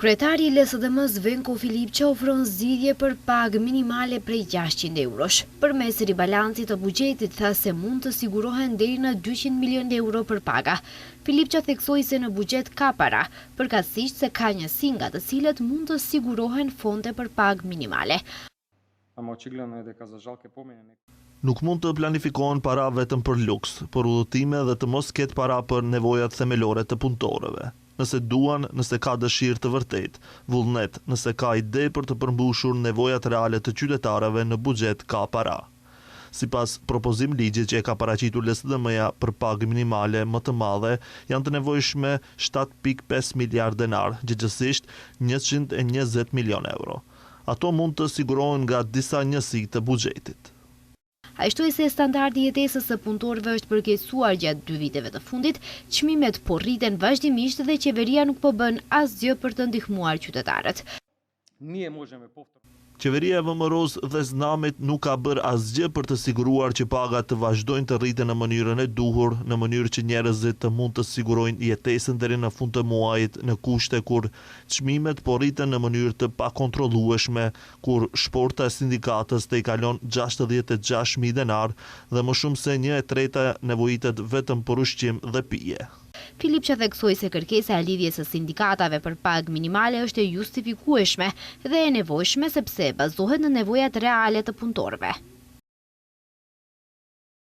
Kryetari i LSDM-s Venko Filipçi ofron zgjidhje për pagë minimale prej 600 eurosh. Përmes ribalancit të buxhetit tha se mund të sigurohen deri në 200 milion euro për paga. Filipçi theksoi se në buxhet ka para, përkatësisht se ka njësi nga të cilët mund të sigurohen fonte për pagë minimale. Nuk mund të planifikohen para vetëm për luks, për udhëtime dhe të mos ketë para për nevojat themelore të punëtorëve. Nëse duan, nëse ka dëshirë të vërtet, vullnet, nëse ka ide për të përmbushur nevojat reale të qytetarëve në buxhet ka para. Sipas propozim ligjit që e ka paraqitur LSDM-ja për pagë minimale më të madhe, janë të nevojshme 7.5 miliard denar, gjithsesi 120 milion euro. Ato mund të sigurohen nga disa njësi të buxhetit. Ai shtoi se standardi i jetesës së punëtorëve është përkeqësuar gjatë 2 viteve të fundit, çmimet po rriten vazhdimisht dhe qeveria nuk po bën asgjë për të ndihmuar qytetarët. Qeveria e VMRO-s dhe Znamit nuk ka bërë asgjë për të siguruar që pagat të vazhdojnë të rriten në mënyrën e duhur, në mënyrë që njerëzit të mund të sigurojnë jetesën deri në fund të muajit në kushte kur çmimet po rriten në mënyrë të pakontrollueshme, kur shporta e sindikatës të i kalon 66.000 denar dhe më shumë se 1/3 nevojitet vetëm për ushqim dhe pije. Filipçi theksoi se kërkesa e lidhjes së sindikatave për pagë minimale është e justifikueshme dhe e nevojshme sepse bazohet në nevojat reale të punëtorëve.